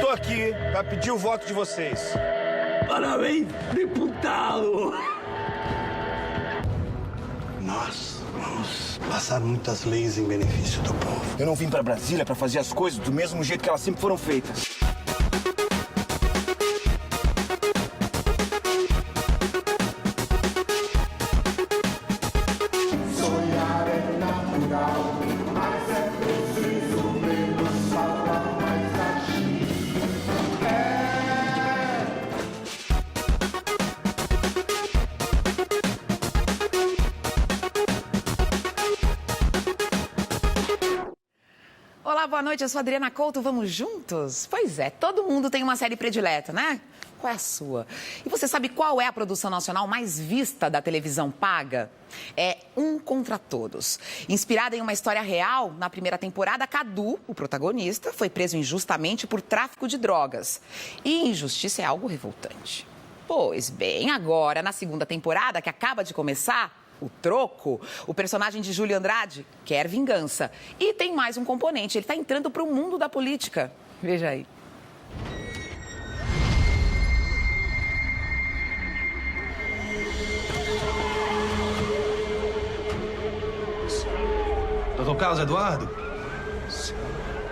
Tô aqui pra pedir o voto de vocês. Parabéns, deputado! Nós vamos passar muitas leis em benefício do povo. Eu não vim pra Brasília pra fazer as coisas do mesmo jeito que elas sempre foram feitas. Sonhar é natural, mas é preciso menos falar, mais agir. Olá, boa noite, eu sou a Adriana Couto, vamos juntos? Pois é, todo mundo tem uma série predileta, né? Qual é a sua? E você sabe qual é a produção nacional mais vista da televisão paga? É Um Contra Todos. Inspirada em uma história real, na primeira temporada, Cadu, o protagonista, foi preso injustamente por tráfico de drogas. E injustiça é algo revoltante. Pois bem, agora, na segunda temporada, que acaba de começar, O Troco, o personagem de Júlio Andrade quer vingança. E tem mais um componente, ele está entrando para o mundo da política. Veja aí. Doutor Carlos Eduardo?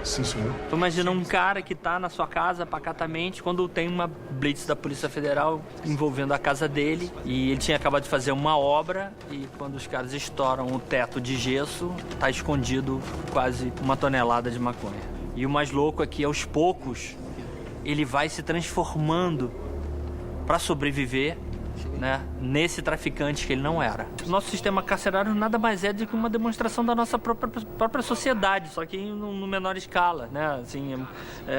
Sim, senhor. Tu imagina um cara que tá na sua casa pacatamente quando tem uma blitz da Polícia Federal envolvendo a casa dele e ele tinha acabado de fazer uma obra e quando os caras estouram o teto de gesso, tá escondido quase 1 tonelada de maconha. E o mais louco é que aos poucos ele vai se transformando para sobreviver, né, nesse traficante que ele não era. O nosso sistema carcerário nada mais é do que uma demonstração da nossa própria sociedade, só que no menor escala, né? Assim,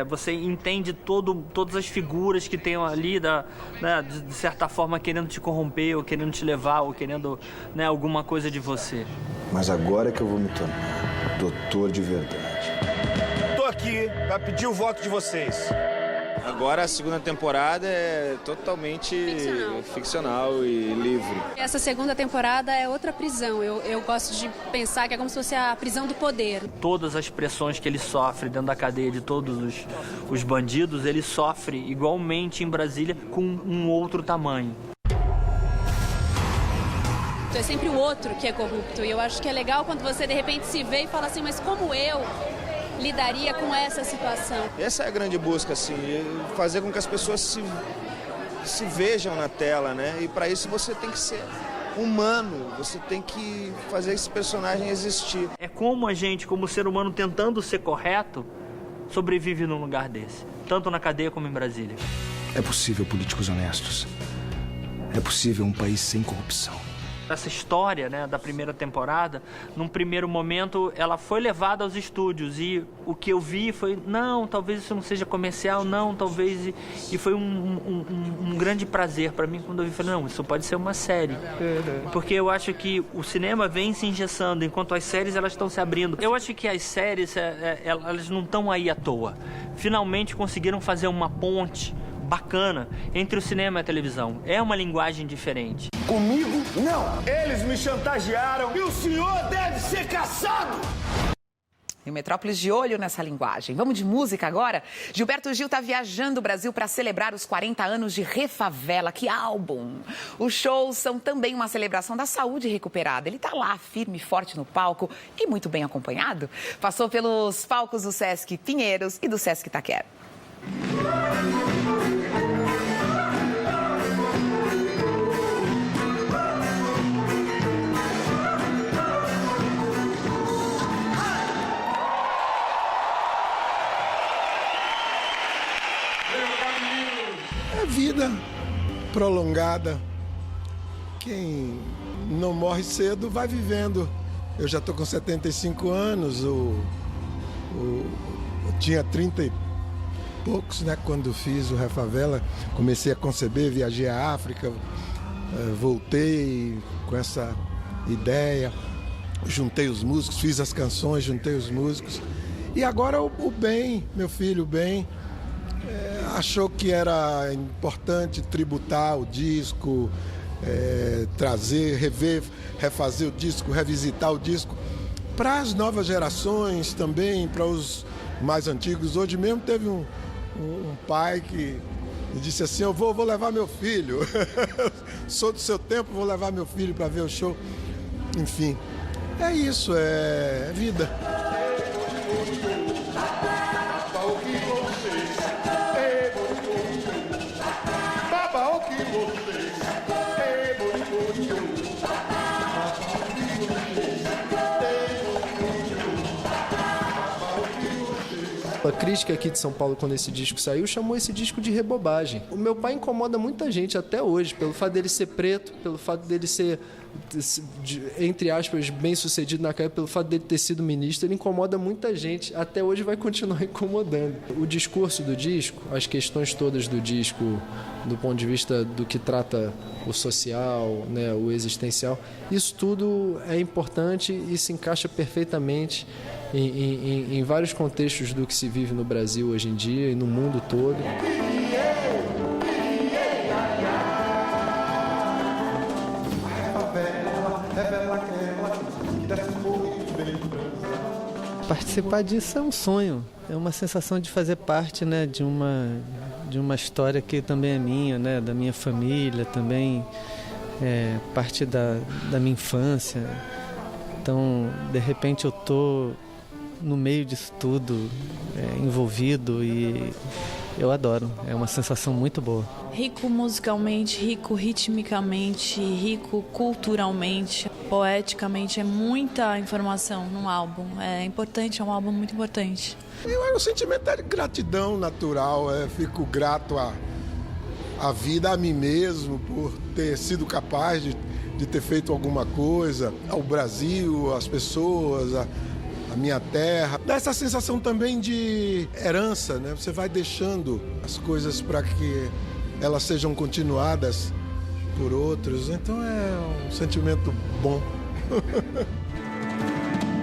você entende todas as figuras que tem ali, né, de certa forma querendo te corromper, ou querendo te levar, ou querendo, né, alguma coisa de você. Mas agora é que eu vou me tornar doutor de verdade. Tô aqui pra pedir o voto de vocês. Agora a segunda temporada é totalmente ficcional e livre. Essa segunda temporada é outra prisão. Eu gosto de pensar que é como se fosse a prisão do poder. Todas as pressões que ele sofre dentro da cadeia de todos os bandidos, ele sofre igualmente em Brasília com um outro tamanho. É sempre o outro que é corrupto. E eu acho que é legal quando você de repente se vê e fala assim, mas como eu lidaria com essa situação? Essa é a grande busca, assim, fazer com que as pessoas se vejam na tela, né? E para isso você tem que ser humano, você tem que fazer esse personagem existir. É como a gente, como ser humano tentando ser correto, sobrevive num lugar desse, tanto na cadeia como em Brasília. É possível políticos honestos. É possível um país sem corrupção. Essa história, né, da primeira temporada, num primeiro momento, ela foi levada aos estúdios e o que eu vi foi, não, talvez isso não seja comercial, não, talvez... E foi um grande prazer para mim quando eu vi, falei, não, isso pode ser uma série. Porque eu acho que o cinema vem se engessando, enquanto as séries elas estão se abrindo. Eu acho que as séries, elas não estão aí à toa. Finalmente conseguiram fazer uma ponte bacana entre o cinema e a televisão. É uma linguagem diferente. Comigo, não. Eles me chantagearam e o senhor deve ser caçado. E o Metrópolis de olho nessa linguagem. Vamos de música agora? Gilberto Gil está viajando o Brasil para celebrar os 40 anos de Refavela. Que álbum! Os shows são também uma celebração da saúde recuperada. Ele está lá, firme e forte no palco e muito bem acompanhado. Passou pelos palcos do Sesc Pinheiros e do Sesc Itaquera. É vida prolongada. Quem não morre cedo vai vivendo. Eu já estou com 75 anos, eu tinha 30 e poucos, né, quando fiz o Refavela. Comecei a conceber, viajei à África, voltei com essa ideia, juntei os músicos, fiz as canções, juntei os músicos. E agora o Ben, meu filho, o Ben, achou que era importante tributar o disco, trazer, rever, refazer o disco, revisitar o disco para as novas gerações também, para os mais antigos. Hoje mesmo teve um pai que me disse assim, eu vou levar meu filho. Sou do seu tempo, vou levar meu filho para ver o show. Enfim, é isso, é vida. A crítica aqui de São Paulo, quando esse disco saiu, chamou esse disco de rebobagem. O meu pai incomoda muita gente até hoje, pelo fato dele ser preto, pelo fato dele ser, entre aspas, bem-sucedido na carreira, pelo fato dele ter sido ministro. Ele incomoda muita gente, até hoje vai continuar incomodando. O discurso do disco, as questões todas do disco, do ponto de vista do que trata o social, né, o existencial, isso tudo é importante e se encaixa perfeitamente em vários contextos do que se vive no Brasil hoje em dia e no mundo todo. Participar disso é um sonho, é uma sensação de fazer parte, né, de uma história que também é minha, né, da minha família, também é parte da minha infância. Então, de repente, eu estou no meio disso tudo, envolvido, e eu adoro, é uma sensação muito boa. Rico musicalmente, rico ritmicamente, rico culturalmente, poeticamente, é muita informação num álbum, é importante, é um álbum muito importante. O sentimento é de gratidão natural, fico grato à vida, a mim mesmo, por ter sido capaz de ter feito alguma coisa, ao Brasil, às pessoas, a minha terra. Dá essa sensação também de herança, né? Você vai deixando as coisas para que elas sejam continuadas por outros. Então é um sentimento bom.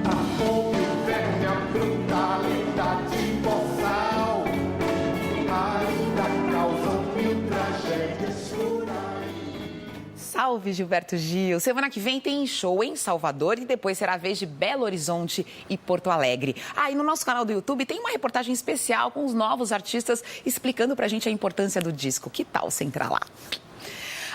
A fome, o verme, a brutalidade boçal ainda causam mil tragédias rurais. Salve, Gilberto Gil! Semana que vem tem show em Salvador e depois será a vez de Belo Horizonte e Porto Alegre. E no nosso canal do YouTube tem uma reportagem especial com os novos artistas explicando pra gente a importância do disco. Que tal você entrar lá?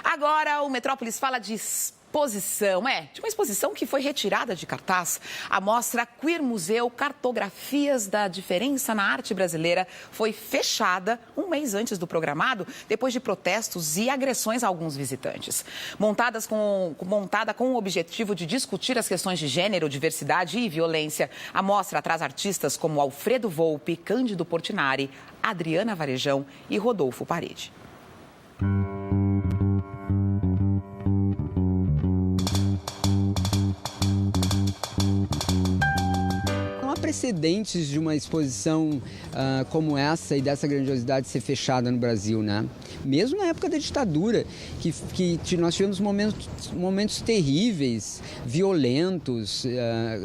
Agora, o Metrópolis fala de exposição, de uma exposição que foi retirada de cartaz. A mostra Queer Museu Cartografias da Diferença na Arte Brasileira foi fechada um mês antes do programado, depois de protestos e agressões a alguns visitantes. Montada com o objetivo de discutir as questões de gênero, diversidade e violência, a mostra traz artistas como Alfredo Volpi, Cândido Portinari, Adriana Varejão e Rodolfo Parede. Precedentes de uma exposição como essa e dessa grandiosidade ser fechada no Brasil, né? Mesmo na época da ditadura, que nós tivemos momentos terríveis, violentos,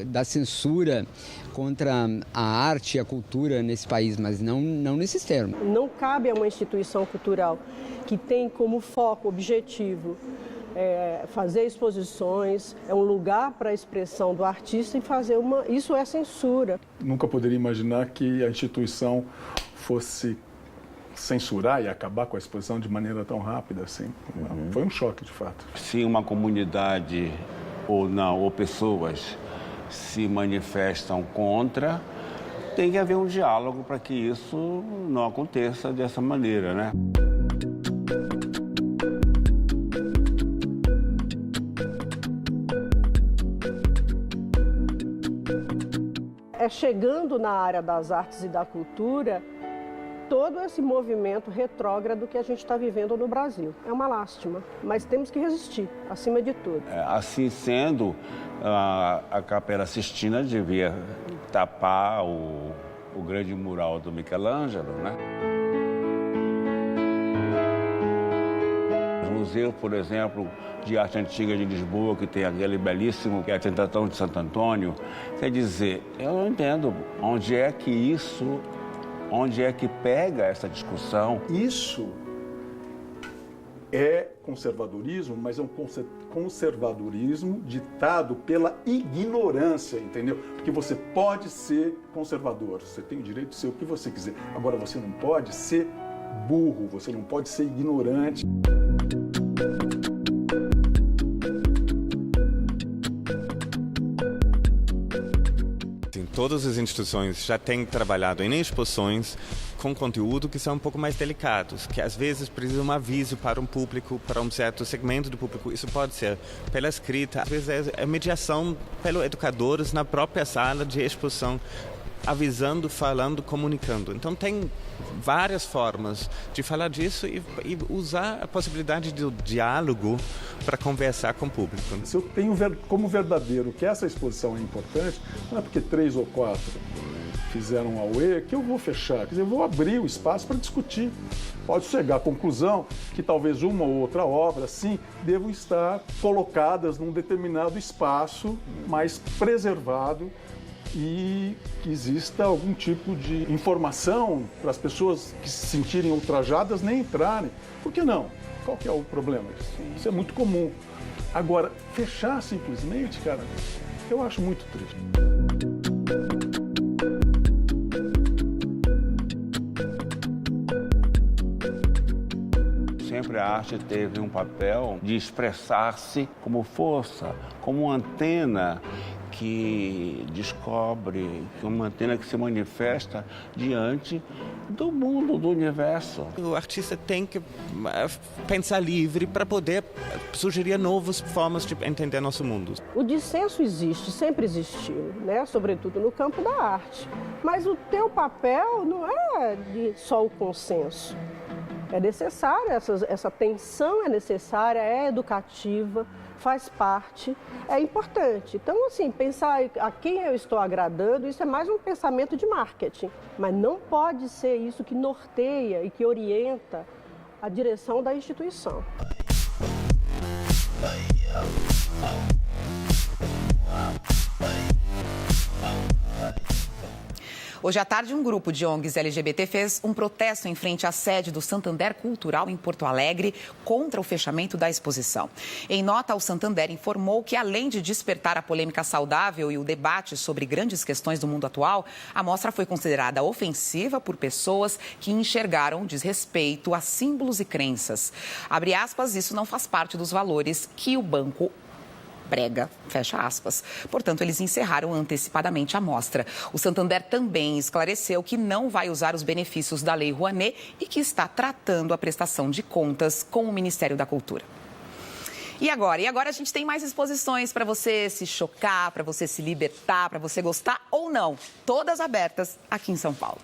da censura contra a arte e a cultura nesse país, mas não nesses termos. Não cabe a uma instituição cultural que tem como foco, objetivo, fazer exposições, é um lugar para a expressão do artista e fazer isso é censura. Nunca poderia imaginar que a instituição fosse censurar e acabar com a exposição de maneira tão rápida assim. Foi um choque, de fato. Se uma comunidade ou pessoas se manifestam contra, tem que haver um diálogo para que isso não aconteça dessa maneira, né? Chegando na área das artes e da cultura, todo esse movimento retrógrado que a gente está vivendo no Brasil. É uma lástima, mas temos que resistir, acima de tudo. Assim sendo, a Capela Sistina devia tapar o grande mural do Michelangelo, né? O Museu, por exemplo, de Arte Antiga de Lisboa, que tem aquele belíssimo, que é a Tentação de Santo Antônio. Quer dizer, eu não entendo onde é que pega essa discussão. Isso é conservadorismo, mas é um conservadorismo ditado pela ignorância, entendeu? Porque você pode ser conservador, você tem o direito de ser o que você quiser. Agora, você não pode ser burro, você não pode ser ignorante. Todas as instituições já têm trabalhado em exposições com conteúdo que são um pouco mais delicados, que às vezes precisam de um aviso para um público, para um certo segmento do público. Isso pode ser pela escrita, às vezes é mediação pelos educadores na própria sala de exposição, avisando, falando, comunicando. Então tem várias formas de falar disso e usar a possibilidade do diálogo para conversar com o público. Se eu tenho como verdadeiro que essa exposição é importante, não é porque 3 ou 4 fizeram um auê que eu vou fechar, quer dizer, eu vou abrir o espaço para discutir. Pode chegar à conclusão que talvez uma ou outra obra, sim, devam estar colocadas num determinado espaço mais preservado e que exista algum tipo de informação para as pessoas que se sentirem ultrajadas nem entrarem. Por que não? Qual que é o problema? Isso é muito comum. Agora, fechar simplesmente, cara, eu acho muito triste. Sempre a arte teve um papel de expressar-se como força, como antena que descobre, uma antena que se manifesta diante do mundo, do universo. O artista tem que pensar livre para poder sugerir novas formas de entender nosso mundo. O dissenso existe, sempre existiu, né? Sobretudo no campo da arte. Mas o teu papel não é de só o consenso. É necessário, essa tensão é necessária, é educativa, faz parte, é importante. Então, assim, pensar a quem eu estou agradando, isso é mais um pensamento de marketing. Mas não pode ser isso que norteia e que orienta a direção da instituição. Hoje à tarde, um grupo de ONGs LGBT fez um protesto em frente à sede do Santander Cultural em Porto Alegre contra o fechamento da exposição. Em nota, o Santander informou que, além de despertar a polêmica saudável e o debate sobre grandes questões do mundo atual, a mostra foi considerada ofensiva por pessoas que enxergaram desrespeito a símbolos e crenças. Abre aspas, isso não faz parte dos valores que o banco prega, fecha aspas. Portanto, eles encerraram antecipadamente a mostra. O Santander também esclareceu que não vai usar os benefícios da Lei Rouanet e que está tratando a prestação de contas com o Ministério da Cultura. E agora? E agora a gente tem mais exposições para você se chocar, para você se libertar, para você gostar ou não. Todas abertas aqui em São Paulo.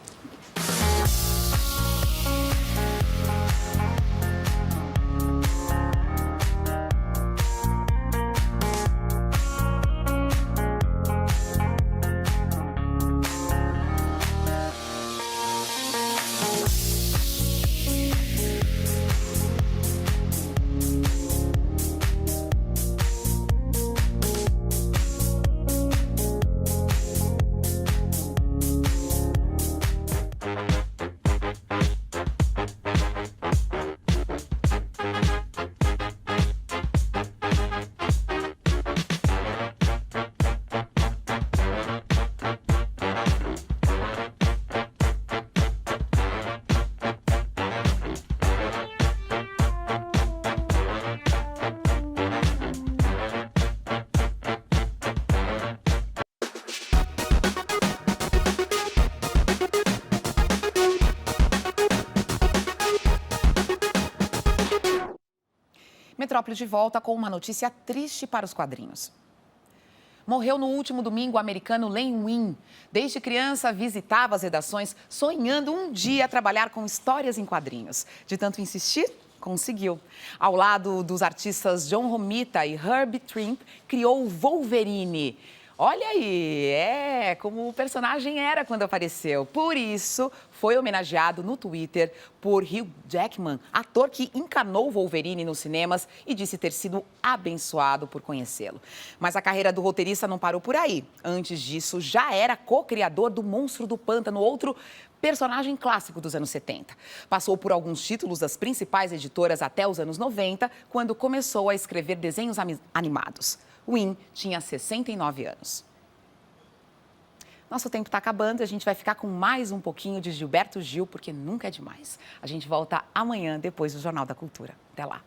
Metrópole de volta com uma notícia triste para os quadrinhos. Morreu no último domingo o americano Len Wein. Desde criança, visitava as redações, sonhando um dia trabalhar com histórias em quadrinhos. De tanto insistir, conseguiu. Ao lado dos artistas John Romita e Herbie Trimpe, criou o Wolverine. Olha aí, como o personagem era quando apareceu. Por isso, foi homenageado no Twitter por Hugh Jackman, ator que encanou o Wolverine nos cinemas e disse ter sido abençoado por conhecê-lo. Mas a carreira do roteirista não parou por aí. Antes disso, já era co-criador do Monstro do Pântano, outro personagem clássico dos anos 70. Passou por alguns títulos das principais editoras até os anos 90, quando começou a escrever desenhos animados. Win tinha 69 anos. Nosso tempo está acabando e a gente vai ficar com mais um pouquinho de Gilberto Gil, porque nunca é demais. A gente volta amanhã, depois do Jornal da Cultura. Até lá.